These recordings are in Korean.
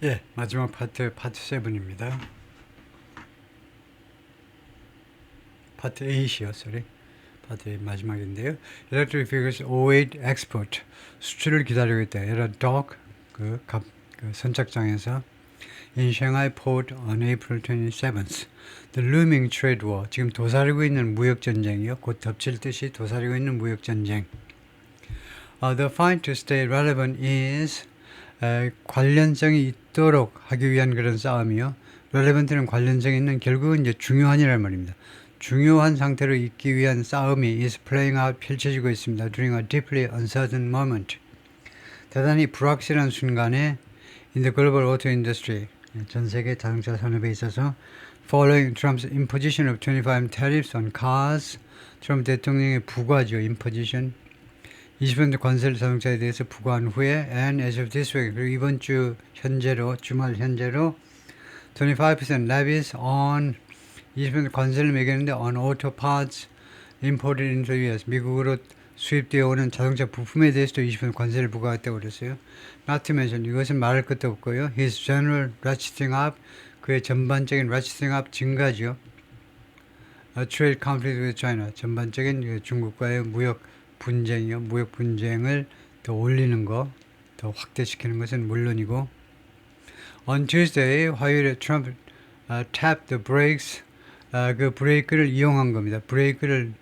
예, 마지막 파트 7입니다. 파트 8이요, sorry. 파트 8 마지막인데요. Electric Vehicles 08 Export. 수출을 기다리고 있다. 에라 dock, 그 선착장에서 in Shanghai port on April 27th. The looming trade war. 지금 도사리고 있는 무역전쟁이요. 곧 덮칠 듯이 도사리고 있는 무역전쟁. The fight to stay relevant is 관련성이 있도록 하기 위한 그런 싸움이요. relevant는 관련성이 있는 결국은 이제 중요한이라는 말입니다. 중요한 상태로 있기 위한 싸움이 is playing out 펼쳐지고 있습니다. during a deeply uncertain moment. 대단히 불확실한 순간에 in the global auto industry, 전 세계 자동차 산업에 있어서 following Trump's imposition of 25% tariffs on cars, 트럼프 대통령의 부과죠. imposition. 20% 관세를 자동차에 대해서 부과한 후에 and as of this week, 그리고 이번 주 현재로, 주말 현재로 25% levies on 20% 관세를 매겼는데 on auto parts imported into the US, 미국으로 수입되어 오는 자동차 부품에 대해서도 20% 관세를 부과했다고 그랬어요. Not to mention, 이것은 말할 것도 없고요. His general ratcheting up, 그의 전반적인 ratcheting up 증가죠. A trade conflict with China, 전반적인 중국과의 무역 분쟁이요. 무역 분쟁을 더 올리는 거, 더 확대시키는 것은 물론이고. On Tuesday, 화요일에 트럼프 tapped the brakes, 그 브레이크를 이용한 겁니다. 브레이크를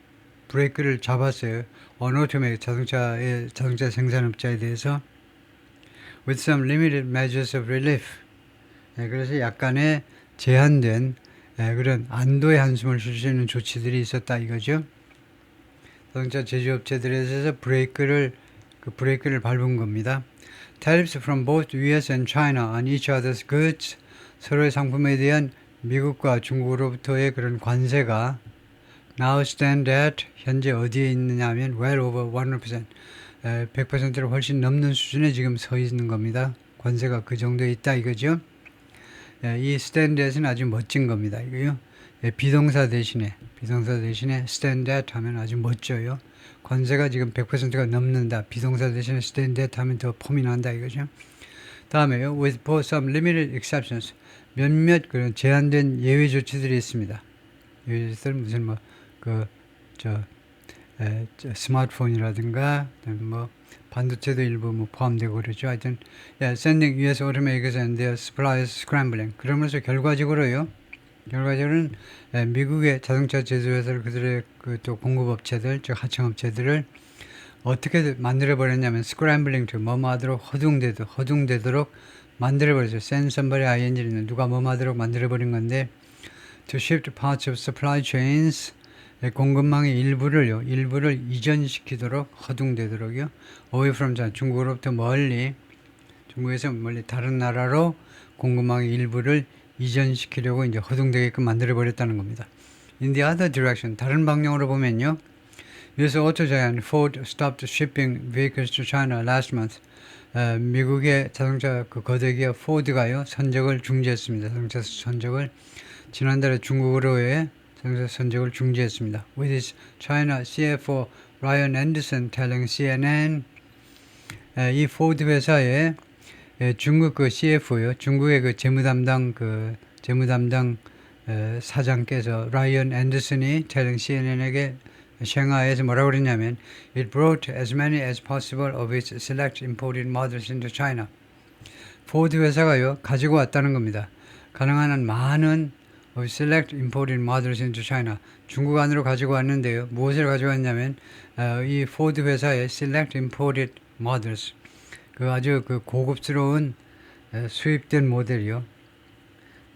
잡았어요. on automaker, 자동차 생산업자에 대해서 with some limited measures of relief. 그래서 약간의 제한된 그런 안도의 한숨을 쉴 수 있는 조치들이 있었다 이거죠. 자동차 제조업체들에서 브레이크를 밟은 겁니다. Tariffs from both US and China on each other's goods, 서로의 상품에 대한 미국과 중국으로부터의 그런 관세가 now stand at, 현재 어디에 있느냐 하면 well over 100%, 100%를 훨씬 넘는 수준에 지금 서 있는 겁니다. 관세가 그 정도에 있다 이거죠. 이 stand at은 아주 멋진 겁니다. 이거요. 비동사 대신에 stand at 하면 아주 멋져요. 관세가 지금 100%가 넘는다. 비동사 대신에 stand at 하면 더 폼이 난다 이거죠. 다음에요. with some limited exceptions. 몇몇 그런 제한된 예외 조치들이 있습니다. 예외 조치들 무슨 스마트폰이라든가 반도체도 일부 포함되고 그러죠. 하여튼 sending US automakers and their suppliers scrambling. 그러면서 결과적으로는 미국의 자동차 제조회사를 그들의 또 공급업체들, 즉 하청업체들을 어떻게 만들어버렸냐면 scrambling to 뭐하도록 허둥대도록 만들어버렸어요. send somebody ing는 누가 뭐하도록 만들어버린 건데 to shift parts of supply chains, 공급망의 일부를 이전시키도록 허둥대도록요. away from China, 중국으로부터 중국에서 멀리 다른 나라로 공급망의 일부를 이전시키려고 이제 허둥대게끔 만들어버렸다는 겁니다. In the other direction, 다른 방향으로 보면요. US auto giant Ford stopped shipping vehicles to China last month. 미국의 자동차 거대기업 포드가요. 선적을 중지했습니다. 자동차 선적을 지난달에 중국으로의 자동차 선적을 중지했습니다. With his China CFO Ryan Anderson telling CNN, 이 포드 회사의 중국 CFO요. 중국의 재무담당 사장께서 라이언 앤더슨이 telling CNN에게 샹하이에서 뭐라고 그랬냐면 It brought as many as possible of its select imported models into China. 포드 회사가요. 가지고 왔다는 겁니다. 가능한 한 많은 of select imported models into China. 중국 안으로 가지고 왔는데요. 무엇을 가지고 왔냐면 이 포드 회사의 select imported models. 아주 고급스러운 수입된 모델이요.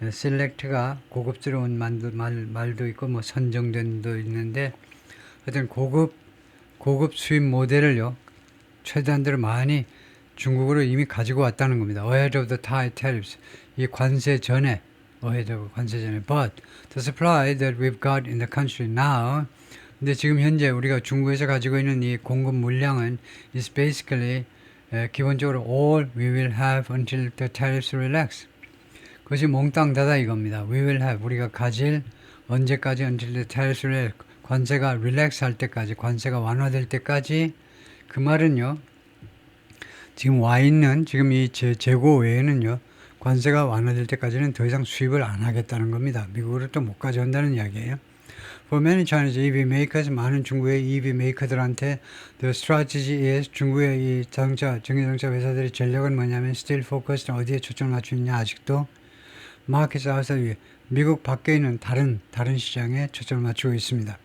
select가 고급스러운 말도 있고 선정된도 있는데 하여튼 고급 수입 모델을요. 최대한대로 많이 중국으로 이미 가지고 왔다는 겁니다. ahead of the tariffs. 이 관세 전에 but the supply that we've got in the country now, 근데 지금 현재 우리가 중국에서 가지고 있는 이 공급 물량은 is basically 기본적으로 all we will have until the tariffs relax. 그것이 몽땅 다다 이겁니다. We will have, 우리가 가질 언제까지 until the tariffs relax, 관세가 relax 할 때까지, 관세가 완화될 때까지. 그 말은요. 지금 와 있는 지금 이 재고 외에는요. 관세가 완화될 때까지는 더 이상 수입을 안 하겠다는 겁니다. 미국으로 또 못 가져온다는 이야기예요. For many Chinese EV makers, 많은 중국의 EV 메이커들한테 the strategy is 중국의 이 자동차, 전기자동차 회사들의 전략은 뭐냐면 still focused 어디에 초점을 맞추느냐 아직도 markets outside 미국 밖에 있는 다른 시장에 초점을 맞추고 있습니다.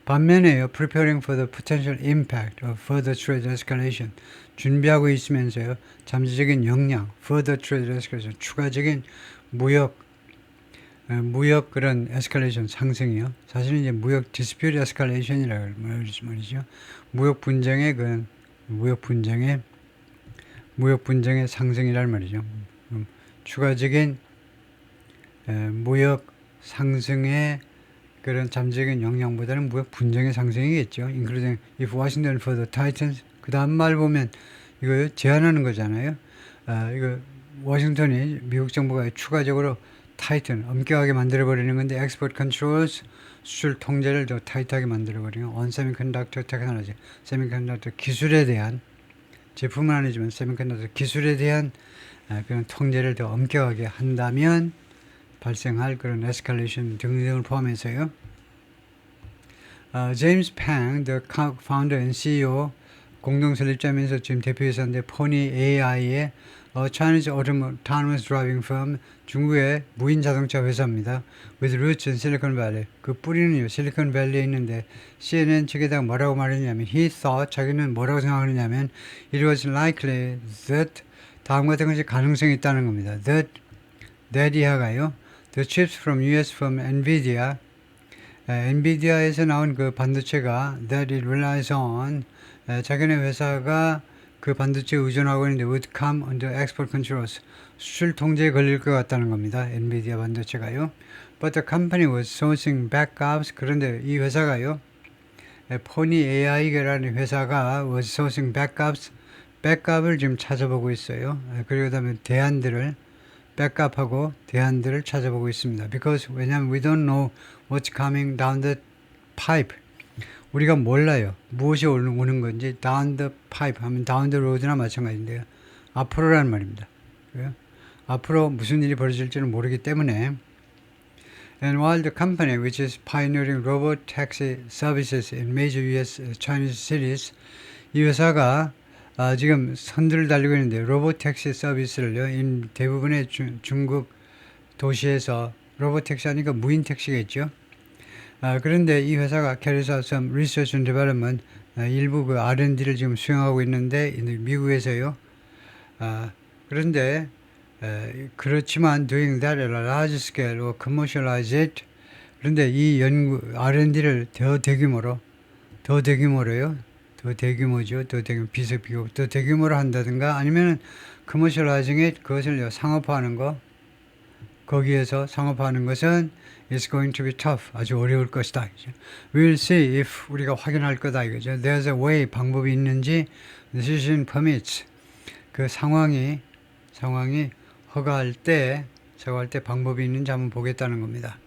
반면에요, preparing for the potential impact of further trade escalation 준비하고 있으면서요, 잠재적인 영향, further trade escalation 추가적인 무역 그런 에스컬레이션 상승이요. 사실은 이제 무역 디스퓨트 에스컬레이션이라고 말이죠. 무역 분쟁의 상승이란 말이죠. 추가적인 무역 상승의 그런 잠재적인 영향보다는 무역 분쟁의 상승이겠죠. Including if Washington further tightens. 그 다음 말 보면 이거 제한하는 거잖아요. 이거 워싱턴이 미국 정부가 추가적으로 타이튼, 엄격하게 만들어버리는 건데 export controls, 수출 통제를 더 타이트하게 만들어버리는 on semiconductor technology, 세미컨덕터 기술에 대한 제품은 아니지만 세미컨덕터 기술에 대한 그런 통제를 더 엄격하게 한다면 발생할 그런 에스컬레이션 등등을 포함해서요. 제임스 팽, the founder and CEO 공동 설립자면서 지금 대표이사인데 포니 AI의 Chinese Autonomous Driving Firm 중국의 무인 자동차 회사입니다. With roots in Silicon Valley. 그 뿌리는요 실리콘밸리에 있는데 CNN 측에다가 뭐라고 말했냐면 he thought 자기는 뭐라고 생각하느냐면 it was likely that 다음 같은 것이 가능성이 있다는 겁니다. that 이하가요. The chips from US firm NVIDIA 엔비디아에서 나온 그 반도체가 that it relies on 자기네 회사가 그 반도체에 의존하고 있는데 would come under export controls 수출 통제에 걸릴 것 같다는 겁니다. 엔비디아 반도체가요. But the company was sourcing backups 그런데 이 회사가요. 포니 AI라는 회사가 was sourcing backup을 지금 찾아보고 있어요. 그리고 그다음에 백업하고 대안들을 찾아보고 있습니다. Because 왜냐하면 we don't know what's coming down the pipe. 우리가 몰라요. 무엇이 오는 건지 down the pipe 하면 down the road나 마찬가지인데요. 앞으로라는 말입니다. 앞으로 무슨 일이 벌어질지는 모르기 때문에 And while the company which is pioneering robot taxi services in major US Chinese cities 이 회사가 지금 선두를 달리고 있는데 로봇 택시 서비스를요. 대부분의 중국 도시에서 로봇 택시 하니까 무인 택시겠죠. 그런데 이 회사가 carries out some research and development 일부 그 R&D를 지금 수행하고 있는데 미국에서요. 그런데 그렇지만 doing that at a large scale or commercialize it 그런데 이 연구 R&D를 더 대규모로요. 더 대규모죠. 더 대규모로 한다든가 아니면 commercializing it 그것을 상업화하는 거 거기에서 상업화하는 것은 is going to be tough. 아주 어려울 것이다. We'll see if 우리가 확인할 거다 이거죠. There's a way 방법이 있는지 the situation permits 그 상황이 허가할 때 방법이 있는지 한번 보겠다는 겁니다.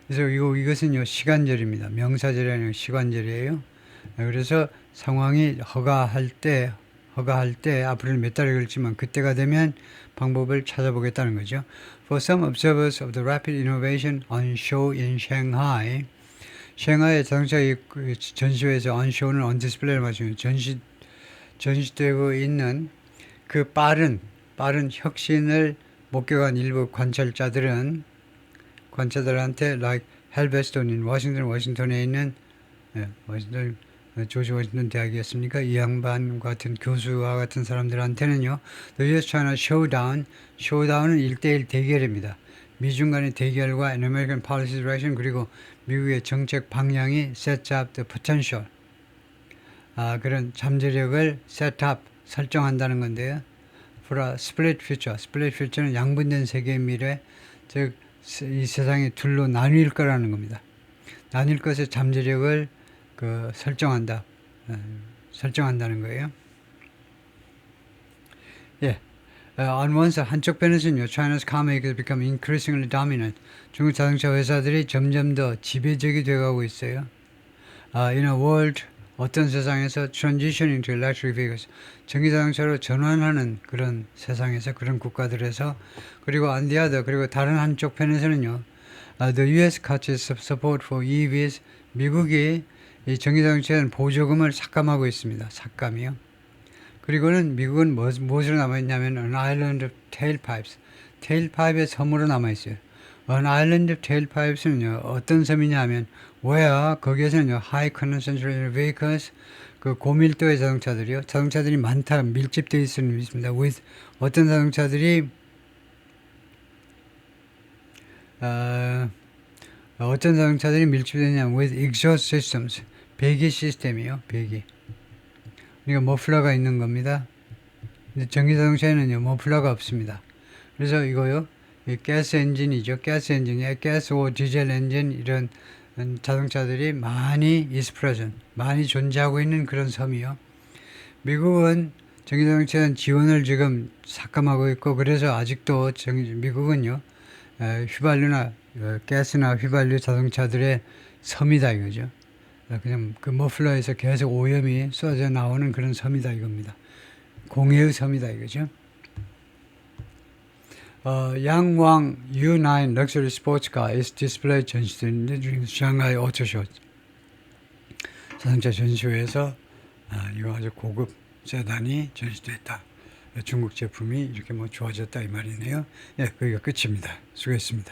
그래서 이것은요 시간절입니다. 명사절이 아니고 시간절이에요. 그래서 상황이 허가할 때 앞으로는 몇 달이 걸리지만 그때가 되면 방법을 찾아보겠다는 거죠. For some observers of the rapid innovation on show in Shanghai, 샹하이 자동차 전시회에서 on show는 on display를 맞추는 전시되고 있는 그 빠른 혁신을 목격한 일부 관찰자들한테 like 헬베스톤인 워싱턴에 있는 조지 워싱턴 대학이었습니까? 이 양반 같은 교수와 같은 사람들한테는요. The US-China Showdown은 1대1 대결입니다. 미중 간의 대결과 an American policy direction 그리고 미국의 정책 방향이 set up the potential 그런 잠재력을 set up 설정한다는 건데요. For a split future. split future는 양분된 세계의 미래 즉 이 세상이 둘로 나뉠 거라는 겁니다. 나뉠 것의 잠재력을 설정한다는 거예요. 예. On one side, 한쪽 편에서는요, China's car makers become increasingly dominant. 중국 자동차 회사들이 점점 더 지배적이 되어가고 있어요. In a world 어떤 세상에서 transitioning to electric vehicles, 전기 자동차로 전환하는 그런 세상에서 그런 국가들에서 그리고 on the other 그리고 다른 한쪽 편에서는요. The U.S. cuts its support for EVs. 미국이 이 전기 자동차에 보조금을 삭감하고 있습니다. 삭감이요. 그리고는 미국은 무엇으로 남아있냐면 an island of tailpipes. tailpipe의 섬으로 남아있어요. an island of tailpipes는요. 어떤 섬이냐 하면 where 거기에서는요. high concentration vehicles 그 고밀도의 자동차들이요. 자동차들이 많다 밀집되어 있는 있습니다. with 어떤 자동차들이 어떤 자동차들이 밀집되냐면 with exhaust systems 배기 시스템이요. 배기. 그러니까 머플러가 있는 겁니다. 근데 전기 자동차에는요 머플러가 없습니다. 그래서 이거요 가스 엔진이죠. 가스 엔진이 가스 오 디젤 엔진 이런 자동차들이 많이 is present 많이 존재하고 있는 그런 섬이요. 미국은 전기 자동차는 지원을 지금 삭감하고 있고 그래서 아직도 미국은요 휘발유나 가스나 휘발유 자동차들의 섬이다 이거죠. 그냥 그 머플러에서 계속 오염이 쏟아져 나오는 그런 섬이다 이겁니다. 공해의 섬이다 이거죠. 양왕 U9 럭셔리 스포츠카 is 디스플레이 전시되는데 지금 샹하이 오토쇼 자동차 전시회에서 이거 아주 고급 세단이 전시됐다. 중국 제품이 이렇게 뭐 좋아졌다 이 말이네요. 예, 거기가 끝입니다. 수고했습니다.